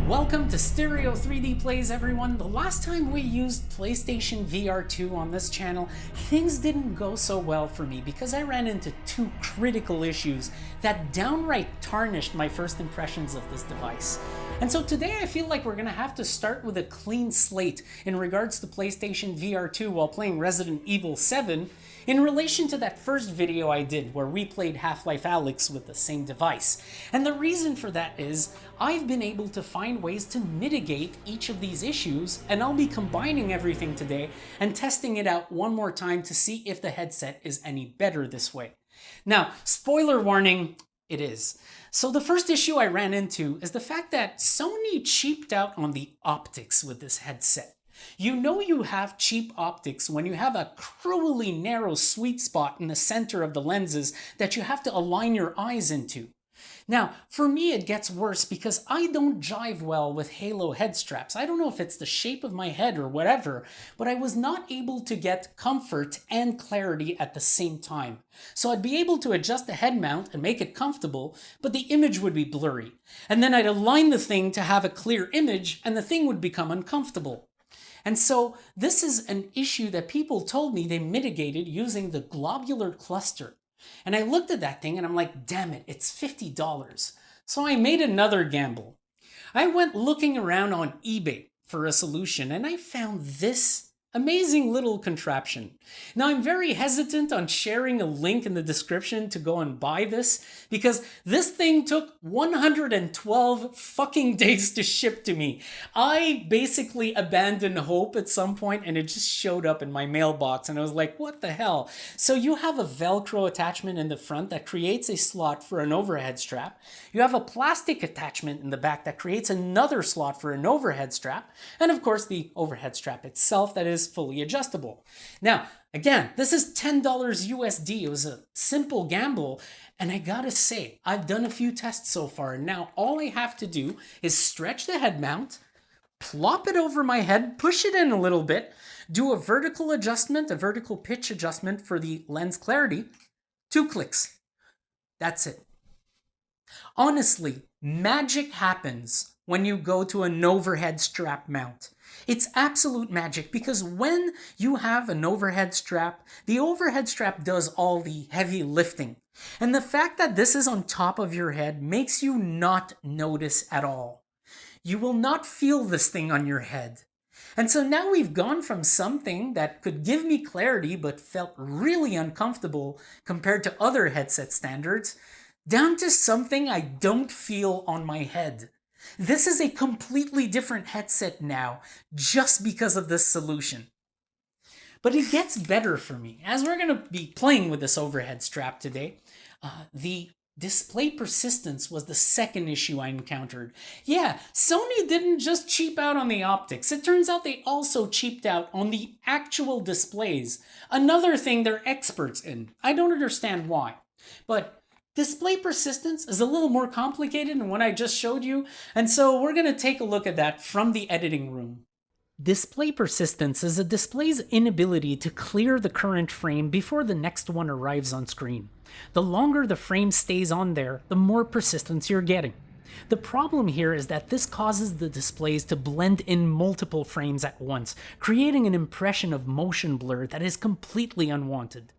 Welcome to Stereo 3D Plays, everyone. The last time we used PlayStation VR 2 on this channel, things didn't go so well for me because I ran into two critical issues that downright tarnished my first impressions of this device. And so today I feel like we're gonna have to start with a clean slate in regards to PlayStation VR 2 while playing Resident Evil 7 in relation to that first video I did where we played Half-Life Alyx with the same device. And the reason for that is I've been able to find ways to mitigate each of these issues, and I'll be combining everything today and testing it out one more time to see if the headset is any better this way. Now, spoiler warning, it is. So the first issue I ran into is the fact that Sony cheaped out on the optics with this headset. You know you have cheap optics when you have a cruelly narrow sweet spot in the center of the lenses that you have to align your eyes into. Now, for me it gets worse because I don't jive well with Halo head straps. I don't know if it's the shape of my head or whatever, but I was not able to get comfort and clarity at the same time. So I'd be able to adjust the head mount and make it comfortable, but the image would be blurry. And then I'd align the thing to have a clear image and the thing would become uncomfortable. And so this is an issue that people told me they mitigated using the globular cluster. And I looked at that thing and I'm like, damn it, it's $50. So I made another gamble. I went looking around on eBay for a solution and I found this amazing little contraption. Now I'm very hesitant on sharing a link in the description to go and buy this because this thing took 112 fucking days to ship to me. I basically abandoned hope at some point and it just showed up in my mailbox and I was like, what the hell? So you have a Velcro attachment in the front that creates a slot for an overhead strap. You have a plastic attachment in the back that creates another slot for an overhead strap. And of course the overhead strap itself that is fully adjustable. Now, again, this is $10 USD. It was a simple gamble. And I gotta say, I've done a few tests so far. And now all I have to do is stretch the head mount, plop it over my head, push it in a little bit, do a vertical adjustment, a vertical pitch adjustment for the lens clarity, 2 clicks. That's it. Honestly, magic happens when you go to an overhead strap mount. It's absolute magic because when you have an overhead strap, the overhead strap does all the heavy lifting. And the fact that this is on top of your head makes you not notice at all. You will not feel this thing on your head. And so now we've gone from something that could give me clarity but felt really uncomfortable compared to other headset standards, down to something I don't feel on my head. This is a completely different headset now, just because of this solution. But it gets better for me. As we're going to be playing with this overhead strap today, the display persistence was the second issue I encountered. Yeah, Sony didn't just cheap out on the optics. It turns out they also cheaped out on the actual displays. Another thing they're experts in. I don't understand why. But display persistence is a little more complicated than what I just showed you, and so we're going to take a look at that from the editing room. Display persistence is a display's inability to clear the current frame before the next one arrives on screen. The longer the frame stays on there, the more persistence you're getting. The problem here is that this causes the displays to blend in multiple frames at once, creating an impression of motion blur that is completely unwanted.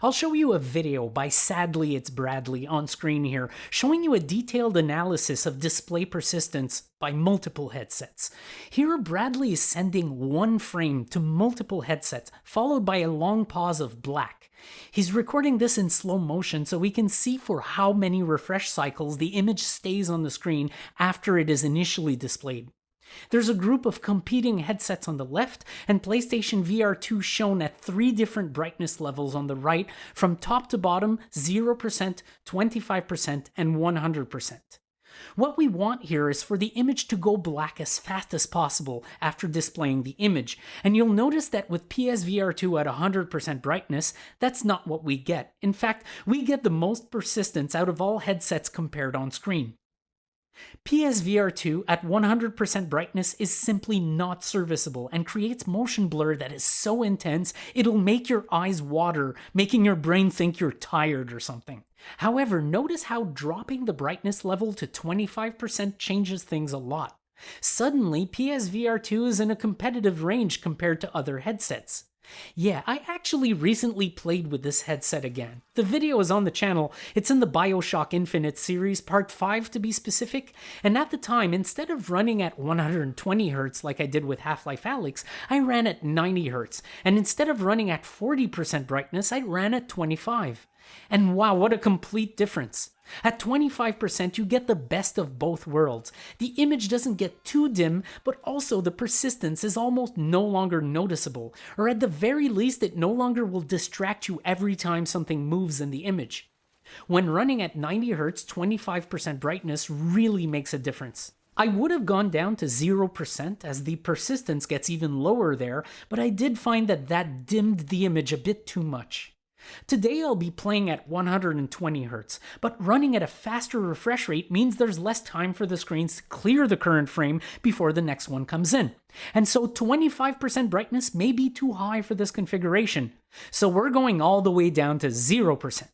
I'll show you a video by SadlyItsBradley on screen here, showing you a detailed analysis of display persistence by multiple headsets. Here, Bradley is sending one frame to multiple headsets, followed by a long pause of black. He's recording this in slow motion so we can see for how many refresh cycles the image stays on the screen after it is initially displayed. There's a group of competing headsets on the left, and PlayStation VR 2 shown at 3 different brightness levels on the right, from top to bottom, 0%, 25%, and 100%. What we want here is for the image to go black as fast as possible after displaying the image, and you'll notice that with PSVR 2 at 100% brightness, that's not what we get. In fact, we get the most persistence out of all headsets compared on screen. PSVR 2 at 100% brightness is simply not serviceable and creates motion blur that is so intense it'll make your eyes water, making your brain think you're tired or something. However, notice how dropping the brightness level to 25% changes things a lot. Suddenly, PSVR 2 is in a competitive range compared to other headsets. Yeah, I actually recently played with this headset again. The video is on the channel. It's in the Bioshock Infinite series, part 5 to be specific, and at the time, instead of running at 120Hz like I did with Half-Life Alyx, I ran at 90Hz, and instead of running at 40% brightness, I ran at 25. And wow, what a complete difference. At 25%, you get the best of both worlds. The image doesn't get too dim, but also the persistence is almost no longer noticeable, or at the very least it no longer will distract you every time something moves in the image. When running at 90Hz, 25% brightness really makes a difference. I would have gone down to 0% as the persistence gets even lower there, but I did find that dimmed the image a bit too much. Today I'll be playing at 120Hz, but running at a faster refresh rate means there's less time for the screens to clear the current frame before the next one comes in. And so 25% brightness may be too high for this configuration. So we're going all the way down to 0%.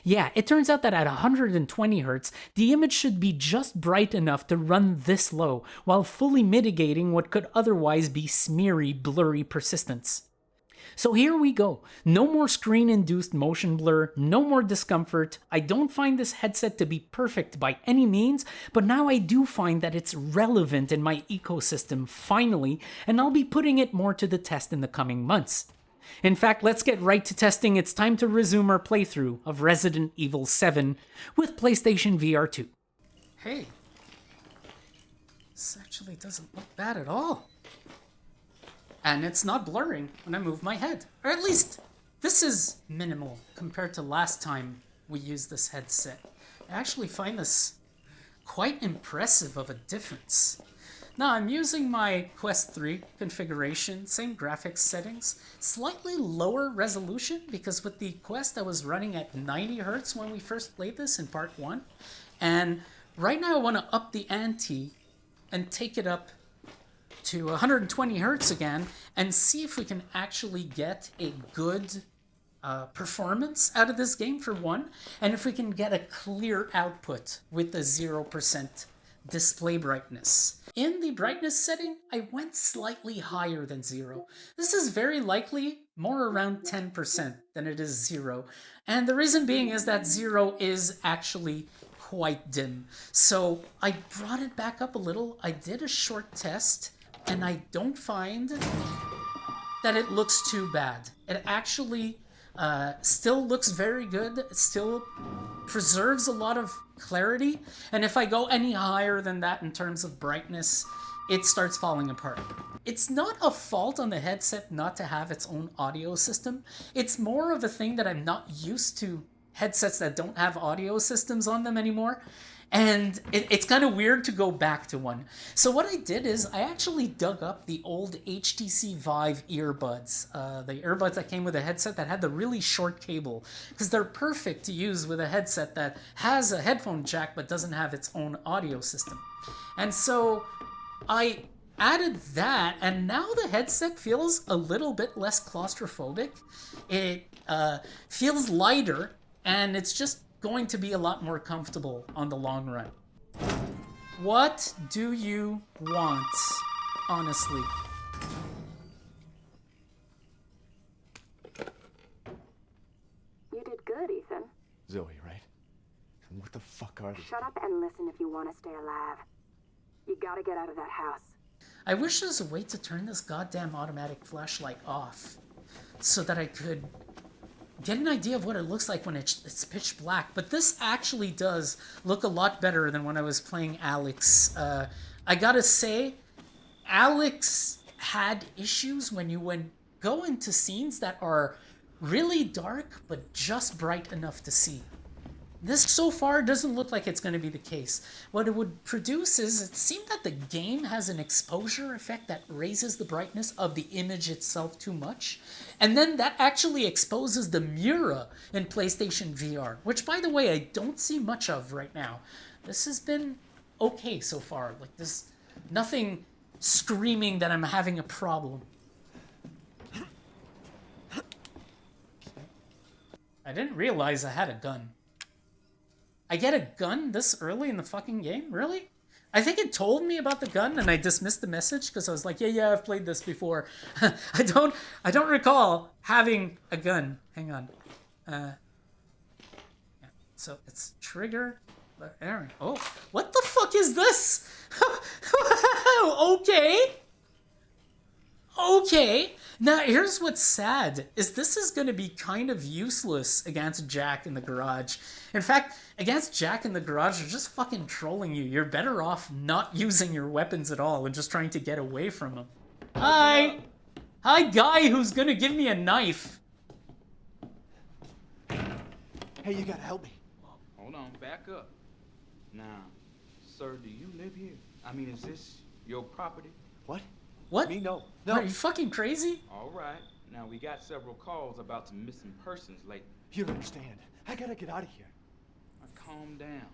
Yeah, it turns out that at 120Hz, the image should be just bright enough to run this low, while fully mitigating what could otherwise be smeary, blurry persistence. So here we go. No more screen-induced motion blur, no more discomfort. I don't find this headset to be perfect by any means, but now I do find that it's relevant in my ecosystem finally, and I'll be putting it more to the test in the coming months. In fact, let's get right to testing. It's time to resume our playthrough of Resident Evil 7 with PlayStation VR 2. Hey, this actually doesn't look bad at all. And it's not blurring when I move my head. Or at least, this is minimal compared to last time we used this headset. I actually find this quite impressive of a difference. Now, I'm using my Quest 3 configuration, same graphics settings, slightly lower resolution, because with the Quest I was running at 90Hz when we first played this in part 1. And right now I want to up the ante and take it up to 120Hz again and see if we can actually get a good performance out of this game for one, and if we can get a clear output with the 0% display brightness. In the brightness setting, I went slightly higher than 0. This is very likely more around 10% than it is 0. And the reason being is that 0 is actually quite dim. So I brought it back up a little. I did a short test, and I don't find that it looks too bad. It actually still looks very good. It still preserves a lot of clarity. And if I go any higher than that in terms of brightness, it starts falling apart. It's not a fault on the headset not to have its own audio system. It's more of a thing that I'm not used to headsets that don't have audio systems on them anymore. And it's kind of weird to go back to one. So what I did is I actually dug up the old HTC VIVE earbuds. The earbuds that came with a headset that had the really short cable, because they're perfect to use with a headset that has a headphone jack but doesn't have its own audio system. And so I added that, and now the headset feels a little bit less claustrophobic. It feels lighter, and it's just going to be a lot more comfortable on the long run. What do you want, honestly? You did good, Ethan. Zoe, right? What the fuck are these? Shut up and listen if you want to stay alive. You gotta get out of that house. I wish there was a way to turn this goddamn automatic flashlight off so that I could get an idea of what it looks like when it's pitch black. But this actually does look a lot better than when I was playing Alyx. I gotta say, Alyx had issues when you go into scenes that are really dark but just bright enough to see. This so far doesn't look like it's going to be the case. What it would produce is, it seemed that the game has an exposure effect that raises the brightness of the image itself too much. And then that actually exposes the mirror in PlayStation VR, which, by the way, I don't see much of right now. This has been okay so far. Like, there's nothing screaming that I'm having a problem. Okay. I didn't realize I had a gun. I get a gun this early in the fucking game? Really? I think it told me about the gun and I dismissed the message because I was like, yeah, I've played this before. I don't recall having a gun. Hang on. Yeah. So it's trigger. Oh, what the fuck is this? Okay. Okay. Now, here's what's sad, is this is going to be kind of useless against Jack in the garage. In fact, against Jack in the garage, they're just fucking trolling you. You're better off not using your weapons at all and just trying to get away from them. Hi! Hi, guy who's going to give me a knife. Hey, you gotta help me. Hold on, back up. Now, sir, do you live here? I mean, is this your property? What? What? Me? No. Are you fucking crazy? All right. Now, we got several calls about some missing persons lately. You don't understand. I gotta get out of here. Calm down.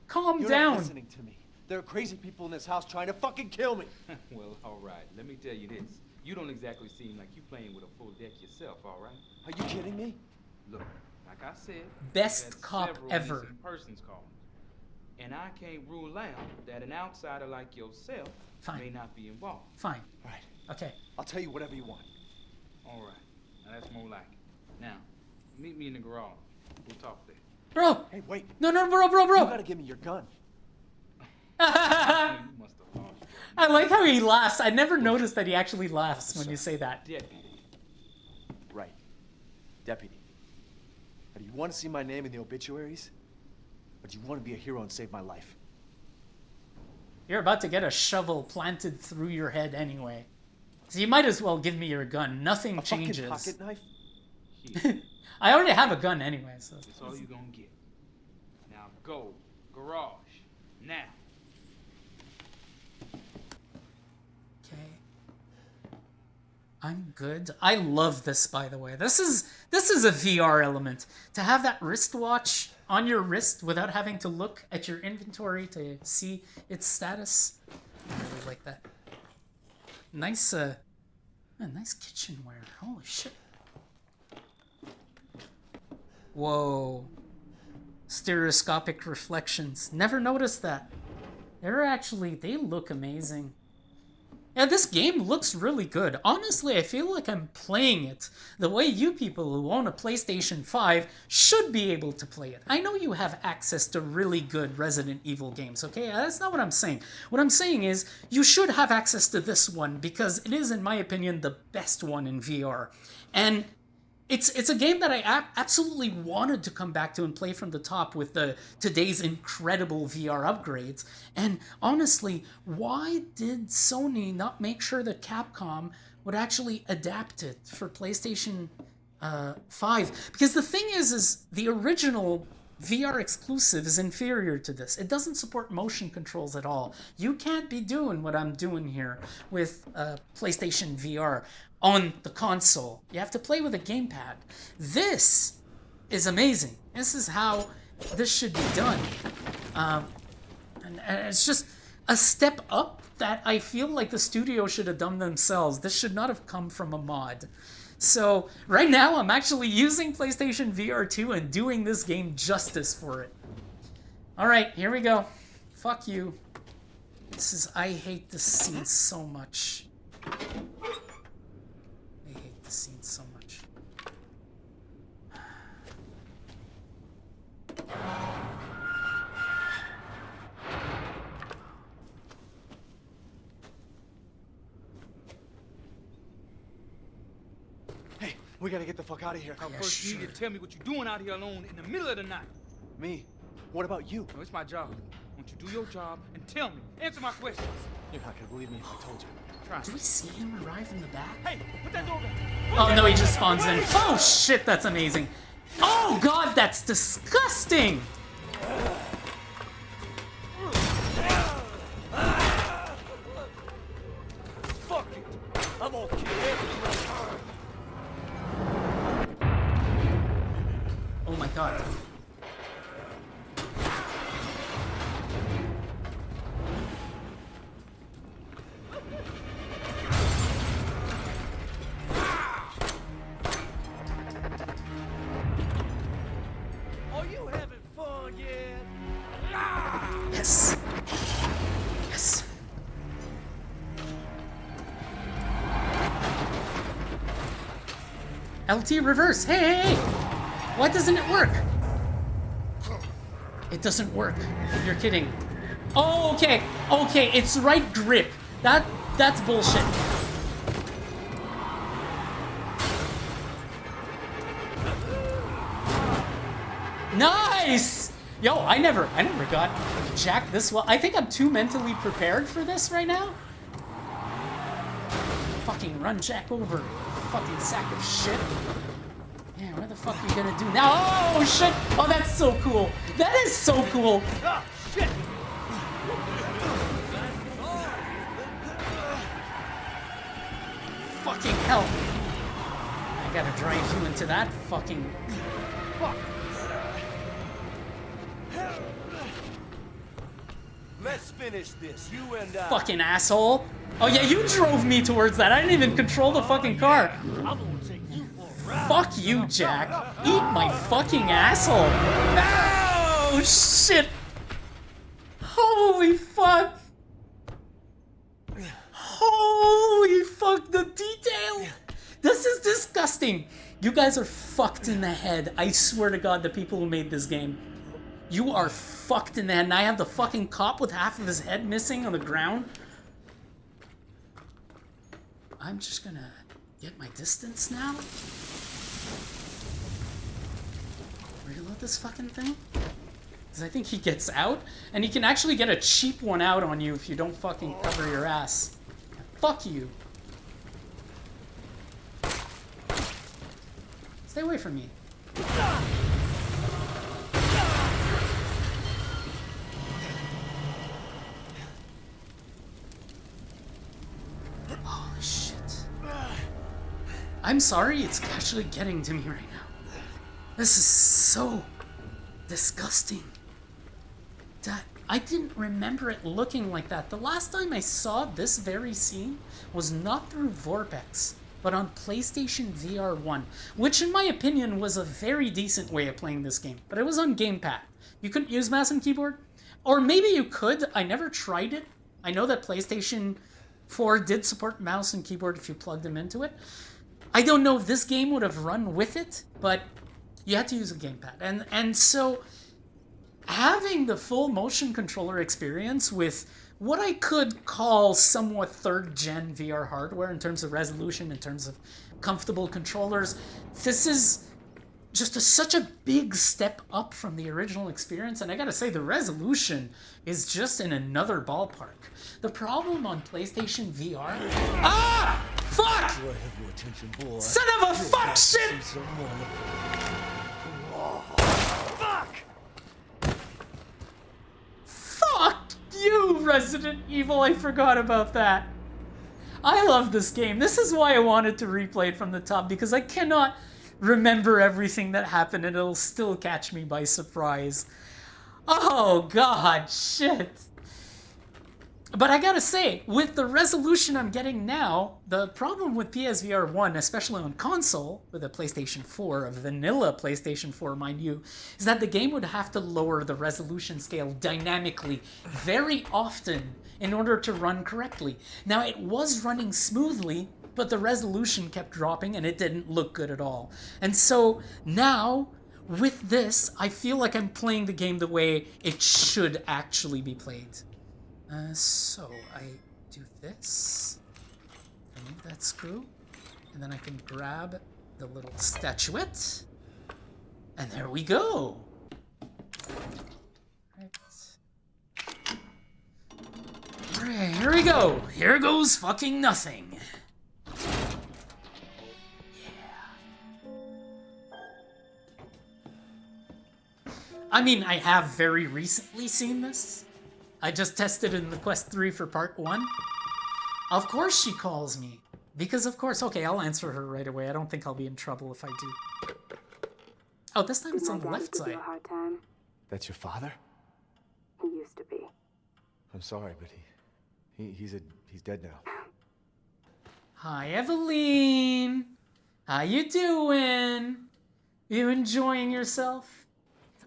Calm You're down. not listening to me. There are crazy people in this house trying to fucking kill me. Well, all right. Let me tell you this. You don't exactly seem like you playing with a full deck yourself, all right? Are you kidding me? Look, like I said, Best we've had cop several ever. missing persons calls. And I can't rule out that an outsider like yourself Fine. may not be involved. Fine. All right. Okay. I'll tell you whatever you want. All right. Now, that's more like it. Now, meet me in the garage. We'll talk there. Bro! Hey, wait. No, bro! You gotta give me your gun. You must have lost it. I like how he laughs. I never noticed that he actually laughs when you say that. Deputy. Right. Deputy. Now, do you want to see my name in the obituaries? Or do you want to be a hero and save my life? You're about to get a shovel planted through your head anyway. So you might as well give me your gun. Nothing A changes. fucking pocket knife? Here. I already have a gun anyway, so... That's all you gonna get. Now go. Garage. Now. Okay. I'm good. I love this, by the way. This is a VR element. To have that wristwatch on your wrist without having to look at your inventory to see its status. I really like that. Nice, nice kitchenware. Holy shit. Whoa. Stereoscopic reflections. Never noticed that. They look amazing. Yeah, this game looks really good. Honestly, I feel like I'm playing it the way you people who own a PlayStation 5 should be able to play it. I know you have access to really good Resident Evil games, okay? That's not what I'm saying. What I'm saying is you should have access to this one because it is, in my opinion, the best one in VR. And it's a game that I absolutely wanted to come back to and play from the top with today's incredible VR upgrades. And honestly, why did Sony not make sure that Capcom would actually adapt it for PlayStation 5? Because the thing is the original VR exclusive is inferior to this. It doesn't support motion controls at all. You can't be doing what I'm doing here with PlayStation VR on the console. You have to play with a gamepad. This is amazing. This is how this should be done. And it's just a step up that I feel like the studio should have done themselves. This should not have come from a mod. So right now I'm actually using PlayStation VR 2 and doing this game justice for it. Alright, here we go. Fuck you. I hate this scene so much. Scene so much. Hey, we gotta get the fuck out of here. Now, first you need to tell me what you're doing out here alone in the middle of the night. Me? What about you? No, it's my job. Won't you do your job and tell me? Answer my questions. You're not gonna believe me if I told you. Try. Do we see him arrive in the back? Hey, put that door back. Oh no, he just spawns in. Oh shit, that's amazing. Oh god, that's disgusting! Fuck it! I'm okay. Oh my god. Are you having fun yet? Yes. LT reverse. Hey, hey, hey! Why doesn't it work? It doesn't work. You're kidding. Oh, okay. Okay, it's right grip. That's bullshit. Nice! Yo, I never got jacked this well. I think I'm too mentally prepared for this right now. Fucking run Jack over. Fucking sack of shit. Yeah, what the fuck are you gonna do now? Oh shit! Oh, that's so cool. That is so cool. Ah, shit! Fucking hell. I gotta drive you into that fucking... Fuck. Let's finish this, you and I. Fucking asshole. Oh yeah, you drove me towards that. I didn't even control the fucking car. I'm gonna take you for a ride. Fuck you, Jack. Eat my fucking asshole. Oh shit. Holy fuck. Holy fuck, the detail. This is disgusting. You guys are fucked in the head. I swear to God, the people who made this game. You are fucked in the head. And I have the fucking cop with half of his head missing on the ground. I'm just gonna get my distance now. Reload this fucking thing. Because I think he gets out. And he can actually get a cheap one out on you if you don't fucking cover your ass. Fuck you. Stay away from me. Holy shit. I'm sorry, it's actually getting to me right now. This is so disgusting. That I didn't remember it looking like that. The last time I saw this very scene was not through Vorpex, but on PlayStation VR 1, which in my opinion was a very decent way of playing this game. But it was on gamepad. You couldn't use mouse and keyboard? Or maybe you could. I never tried it. I know that PlayStation 4 did support mouse and keyboard if you plugged them into it. I don't know if this game would have run with it, but you had to use a gamepad. And so having the full motion controller experience with what I could call somewhat third-gen VR hardware in terms of resolution, in terms of comfortable controllers, this is just such a big step up from the original experience. And I gotta say, the resolution is just in another ballpark. The problem on PlayStation VR... Ah! Fuck! Son of a fuck shit! Fuck! Fuck you, Resident Evil. I forgot about that. I love this game. This is why I wanted to replay it from the top, because I cannot remember everything that happened and it'll still catch me by surprise. Oh, God, shit. But I gotta say, with the resolution I'm getting now, the problem with PSVR 1, especially on console, with a PlayStation 4, a vanilla PlayStation 4, mind you, is that the game would have to lower the resolution scale dynamically very often in order to run correctly. Now, it was running smoothly, but the resolution kept dropping and it didn't look good at all. And so now, with this, I feel like I'm playing the game the way it should actually be played. So I do this, remove that screw, and then I can grab the little statuette, and there we go. Alright, here we go. Here goes fucking nothing. Yeah. I mean, I have very recently seen this. I just tested in the Quest 3 for part 1. Of course she calls me. Because of course, okay, I'll answer her right away. I don't think I'll be in trouble if I do. Oh, this time it's on the left side. A hard time. That's your father? He used to be. I'm sorry, but he's dead now. Hi, Eveline. How you doing? You enjoying yourself?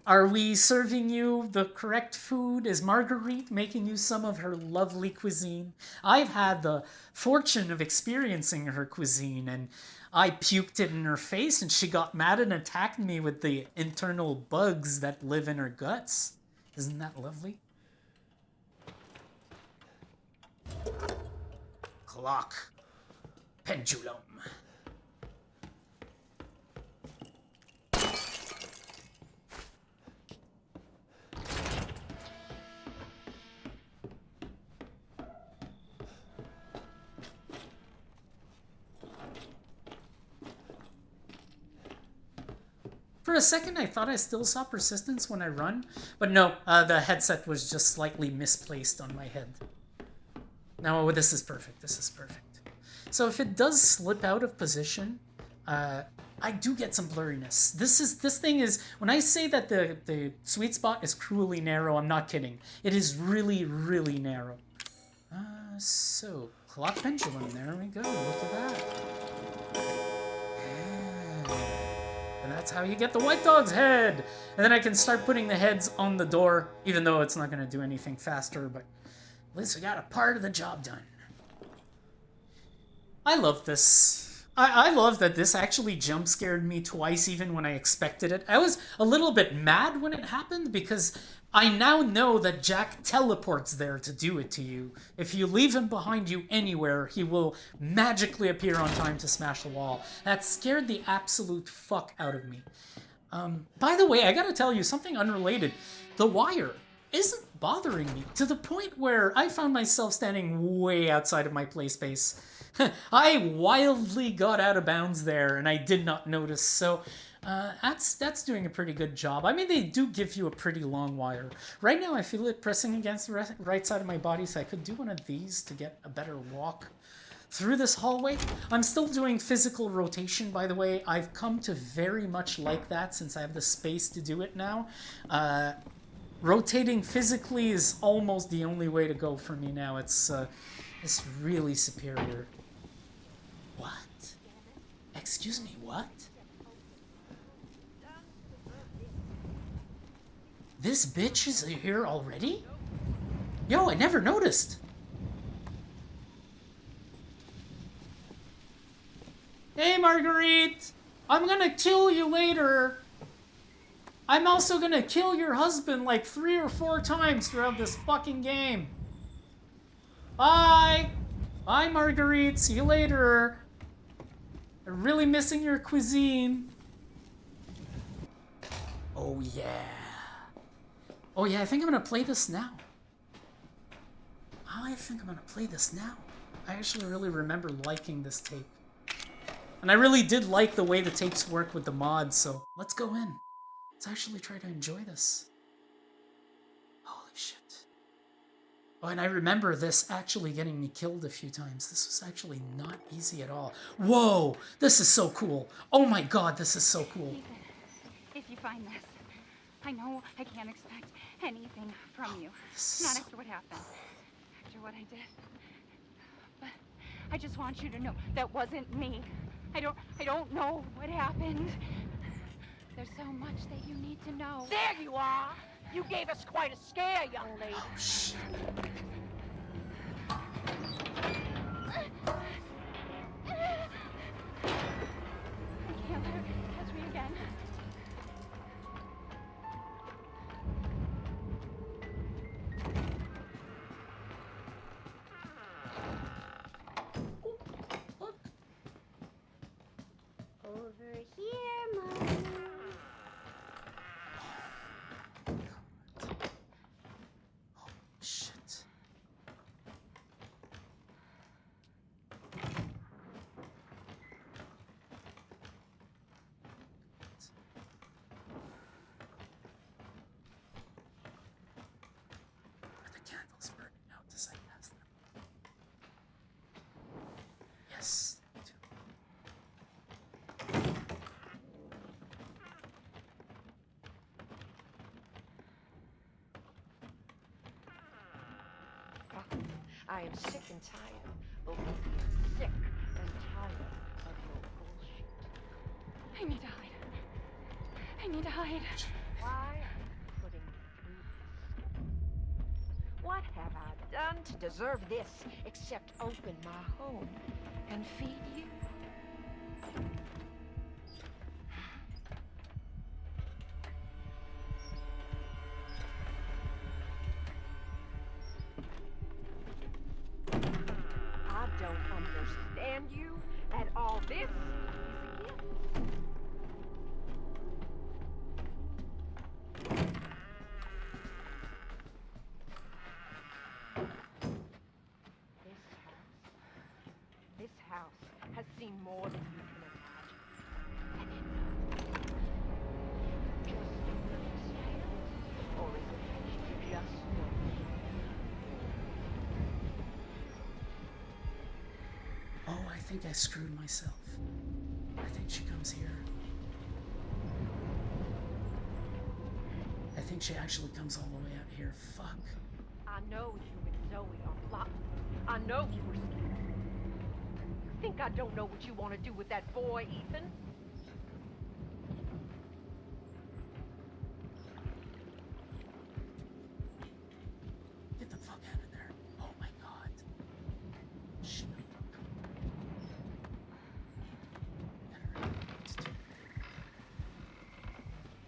Are we serving you the correct food? Is Marguerite making you some of her lovely cuisine? I've had the fortune of experiencing her cuisine, and I puked it in her face, and she got mad and attacked me with the internal bugs that live in her guts. Isn't that lovely? Clock. Pendulum. For a second, I thought I still saw persistence when I run, but no, the headset was just slightly misplaced on my head. No, this is perfect. This is perfect. So if it does slip out of position, I do get some blurriness. This thing is, when I say that the sweet spot is cruelly narrow, I'm not kidding. It is really, really narrow. So, clock pendulum, there we go, look at that. And that's how you get the white dog's head. And then I can start putting the heads on the door, even though it's not going to do anything faster, but at least we got a part of the job done. I love this. I love that this actually jump scared me twice, even when I expected it. I was a little bit mad when it happened, because I now know that Jack teleports there to do it to you. If you leave him behind you anywhere, he will magically appear on time to smash the wall. That scared the absolute fuck out of me. By the way, I gotta tell you something unrelated. The wire isn't bothering me, to the point where I found myself standing way outside of my play space. I wildly got out of bounds there, and I did not notice, so that's doing a pretty good job. I mean, they do give you a pretty long wire. Right now, I feel it pressing against the right side of my body, so I could do one of these to get a better walk through this hallway. I'm still doing physical rotation, by the way. I've come to very much like that since I have the space to do it now. Rotating physically is almost the only way to go for me now. It's really superior. What? Excuse me, what? This bitch is here already? Yo, I never noticed. Hey, Marguerite! I'm gonna kill you later. I'm also gonna kill your husband like 3 or 4 times throughout this fucking game. Bye! Bye, Marguerite. See you later. I'm really missing your cuisine. Oh, yeah. Oh, yeah, I think I'm gonna play this now. I think I'm gonna play this now. I actually really remember liking this tape. And I really did like the way the tapes work with the mods, so let's go in. Let's actually try to enjoy this. Holy shit. Oh, and I remember this actually getting me killed a few times. This was actually not easy at all. Whoa! This is so cool. Oh my god, this is so cool. Ethan, if you find this, I know I can't expect anything from you. Not after what happened. After what I did. But I just want you to know that wasn't me. I don't know what happened. There's so much that you need to know. There you are! You gave us quite a scare, young lady. Oh, shit. I can't let her catch me again. Over here, Mom. Shit. Are the candles burning out as I pass them? Yes, they do. I am sick and tired of being sick and tired of your bullshit. I need to hide. I need to hide. Why done to deserve this except open my home and feed you? I don't understand you at all. This is a gift. This house has seen more than you can imagine. And it just understand, or is it that you just know? Oh, I think I screwed myself. I think she comes here. I think she actually comes all the way out here. Fuck. I know you and Zoe are plotting. I know you were scared. You think I don't know what you want to do with that boy, Ethan? Get the fuck out of there. Oh my god. Shit.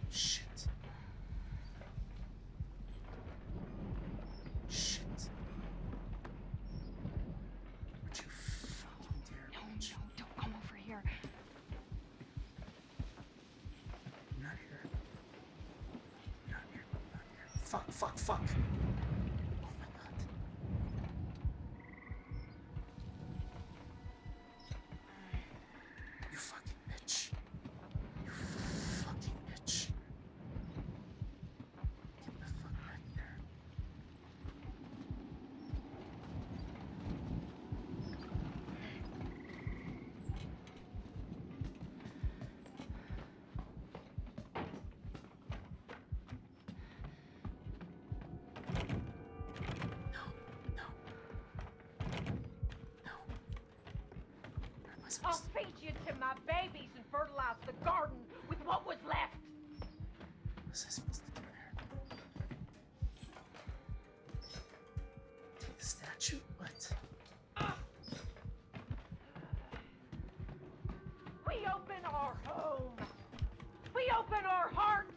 Shit. Shit. Would you fucking dare, bitch? No, don't come over here. I'm not here. I'm not here. I'm not here. Fuck, fuck, fuck. Oh my god. You fucking bitch. You fucking bitch. Get the fuck back there. No, no. No. Where am I I'll supposed to? feed you to my babies and fertilize the garden with what was left. What was I supposed to do there? Take the statue? What? We open our home. We open our hearts.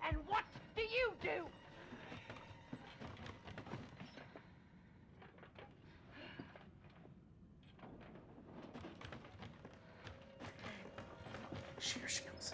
And what do you do? Here she comes.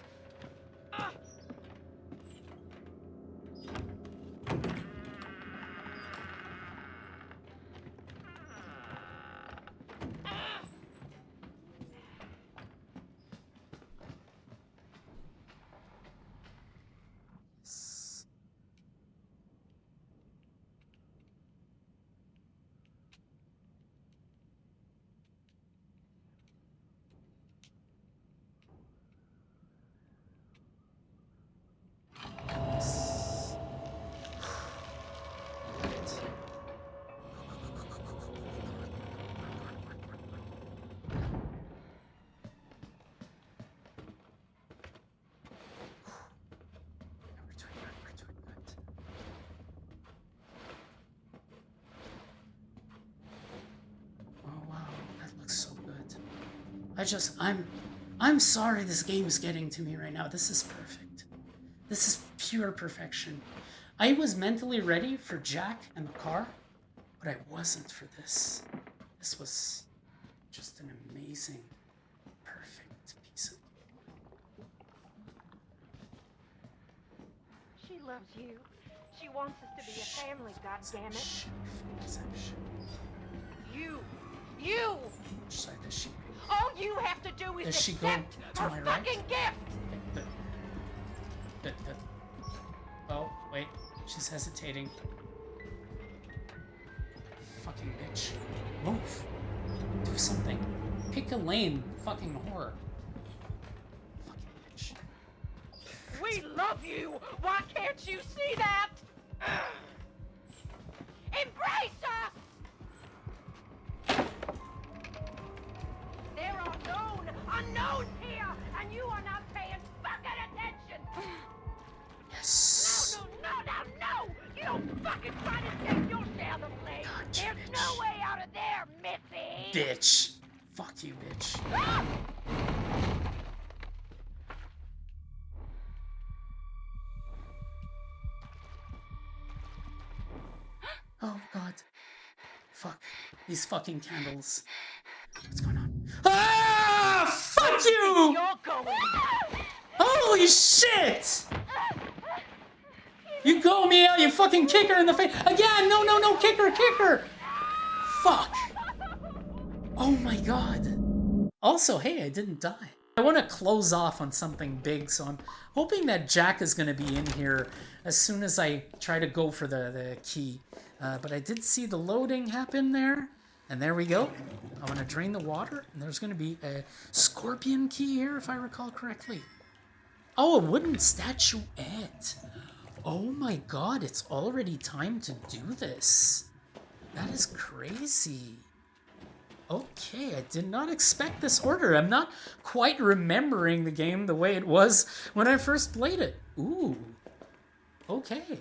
We're doing good. We're doing good. Oh wow, that looks so good. I'm sorry this game is getting to me right now. This is perfect. This is pure perfection. I was mentally ready for Jack and the car, but I wasn't for this. This was just an amazing, perfect piece of... She loves you. She wants us to be a family, goddammit. Shit, shit. You! Which side does she pick? All you have to do is Does she go accept to her my right? fucking gift! Oh, wait. She's hesitating. Fucking bitch. Move. Do something. Pick a lane, fucking whore. Fucking bitch. We love you! Why can't you see that? Embrace us! There are known unknowns here, and you are not paying fucking attention! Yes. No! You don't fucking try to There's no way out of there, Missy! Bitch. Fuck you, bitch. Oh, God. Fuck. These fucking candles. What's going on? Ah! Fuck you! You're going. Holy shit! You go, Mia! You fucking kick her in the face! Again! No, no, no! Kick her! Kick her! Fuck! Oh my god. Also, hey, I didn't die. I want to close off on something big, so I'm hoping that Jack is going to be in here as soon as I try to go for the key. But I did see the loading happen there. And there we go. I want to drain the water, and there's going to be a scorpion key here, if I recall correctly. Oh, a wooden statuette. Oh my god, it's already time to do this. That is crazy. Okay, I did not expect this order. I'm not quite remembering the game the way it was when I first played it. Ooh. Okay.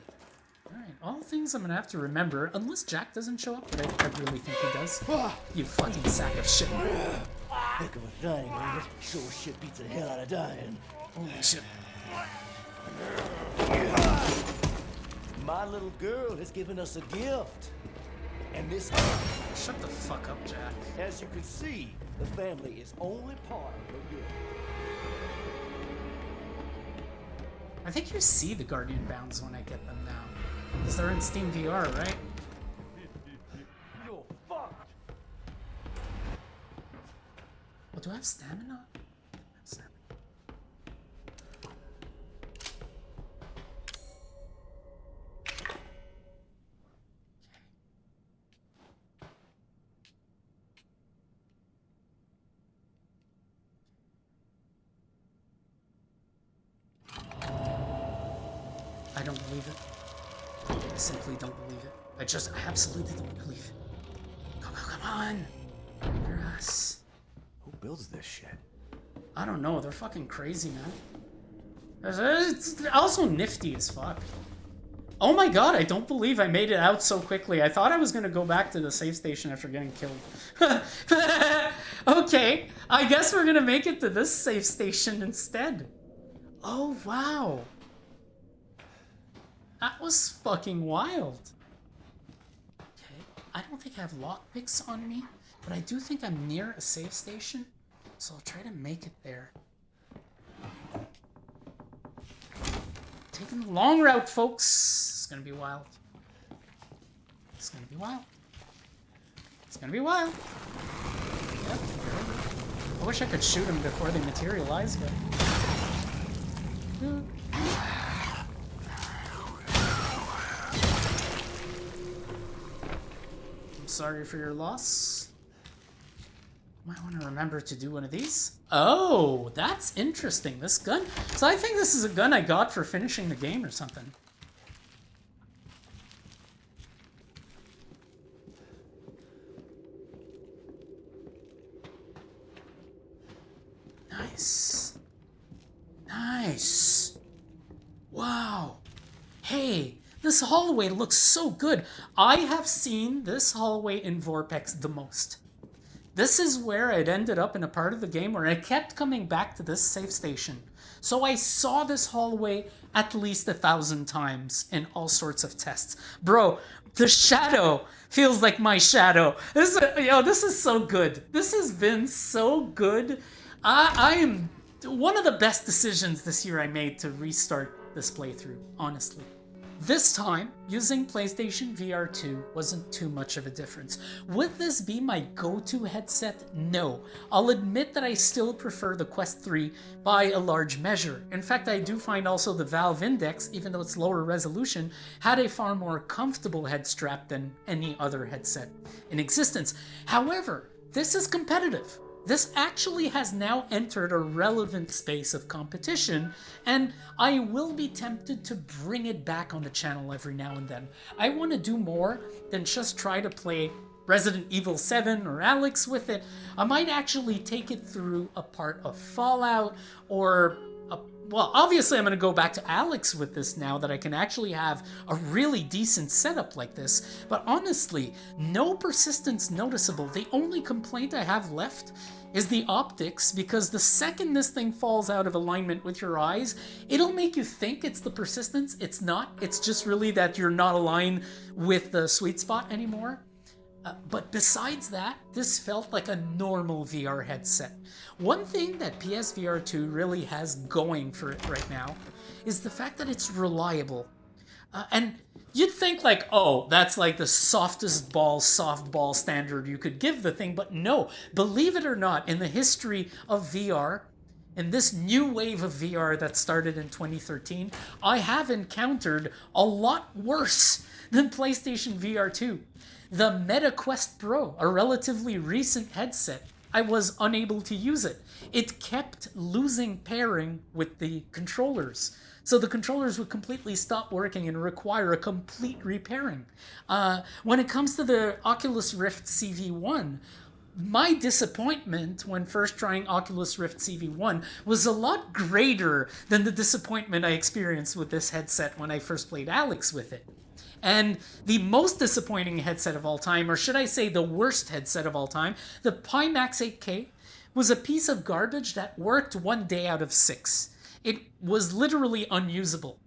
Alright, all things I'm gonna have to remember, unless Jack doesn't show up, but I really think he does. You fucking sack of shit. Heck of a thing, ain't it? Sure shit beats the hell out of dying. Holy shit. My little girl has given us a gift. And this, Shut the fuck up, Jack. as you can see, the family is only part of the gift. I think you see the Guardian Bounds when I get them now. Because they're in SteamVR, right? You're fucked. Oh, do I have stamina? I have stamina. I don't believe it. I simply don't believe it. I absolutely don't believe it. Come on! You're us. Who builds this shit? I don't know, they're fucking crazy, man. It's also nifty as fuck. Oh my god, I don't believe I made it out so quickly. I thought I was gonna go back to the safe station after getting killed. Okay, I guess we're gonna make it to this safe station instead. Oh, wow. That was fucking wild. Okay, I don't think I have lockpicks on me, but I do think I'm near a safe station, so I'll try to make it there. Taking the long route, folks. It's gonna be wild. It's gonna be wild. It's gonna be wild. Yep. I wish I could shoot them before they materialize, but... I'm sorry for your loss. Might want to remember to do one of these. Oh, that's interesting, this gun. So I think this is a gun I got for finishing the game or something. Nice. Nice. Wow. Hey, this hallway looks so good. I have seen this hallway in Vorpex the most. This is where I'd ended up in a part of the game where I kept coming back to this safe station. So I saw this hallway at least 1,000 times in all sorts of tests. Bro, the shadow feels like my shadow. This is so good. This has been so good. I am one of the best decisions this year I made to restart this playthrough, honestly. This time, using PlayStation VR 2 wasn't too much of a difference. Would this be my go-to headset? No. I'll admit that I still prefer the Quest 3 by a large measure. In fact, I do find also the Valve Index, even though it's lower resolution, had a far more comfortable head strap than any other headset in existence. However, this is competitive. This actually has now entered a relevant space of competition, and I will be tempted to bring it back on the channel every now and then. I want to do more than just try to play Resident Evil 7 or Alyx with it. I might actually take it through a part of Fallout or a well, obviously I'm going to go back to Alyx with this now that I can actually have a really decent setup like this. But honestly, no persistence noticeable. The only complaint I have left is the optics, because the second this thing falls out of alignment with your eyes, it'll make you think it's the persistence. It's not. It's just really that you're not aligned with the sweet spot anymore. But besides that, this felt like a normal VR headset. One thing that PSVR 2 really has going for it right now is the fact that it's reliable. And you'd think like, oh, that's like the softest ball, softball standard you could give the thing, but no, believe it or not, in the history of VR, in this new wave of VR that started in 2013, I have encountered a lot worse than PlayStation VR 2. The Meta Quest Pro, a relatively recent headset, I was unable to use it. It kept losing pairing with the controllers. So the controllers would completely stop working and require a complete repairing. When it comes to the Oculus Rift CV1, my disappointment when first trying Oculus Rift CV1 was a lot greater than the disappointment I experienced with this headset when I first played Alyx with it. And the most disappointing headset of all time, or should I say the worst headset of all time, the Pimax 8K, was a piece of garbage that worked 1 day out of 6. It was literally unusable.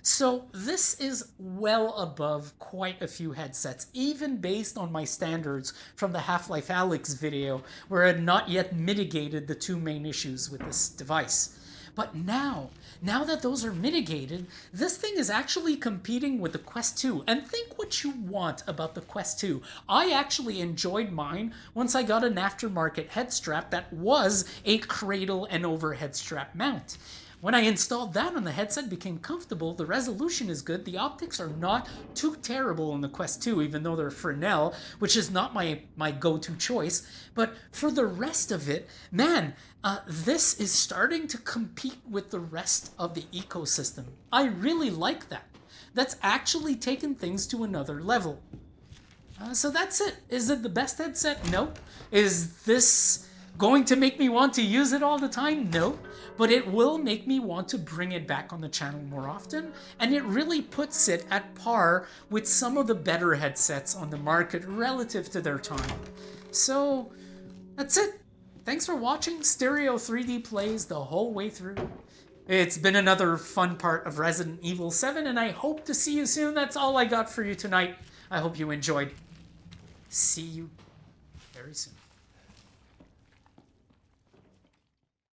So this is well above quite a few headsets, even based on my standards from the Half-Life Alyx video, where I had not yet mitigated the 2 main issues with this device. But now that those are mitigated, this thing is actually competing with the Quest 2. And think what you want about the Quest 2. I actually enjoyed mine once I got an aftermarket head strap that was a cradle and overhead strap mount. When I installed that on the headset, became comfortable, the resolution is good, the optics are not too terrible in the Quest 2, even though they're Fresnel, which is not my go-to choice. But for the rest of it, man, this is starting to compete with the rest of the ecosystem. I really like that. That's actually taken things to another level. So that's it. Is it the best headset? No. Is this going to make me want to use it all the time? No. But it will make me want to bring it back on the channel more often, and it really puts it at par with some of the better headsets on the market relative to their time. So that's it. Thanks for watching Stereo 3D Plays the whole way through. It's been another fun part of Resident Evil 7, and I hope to see you soon. That's all I got for you tonight. I hope you enjoyed. See you very soon.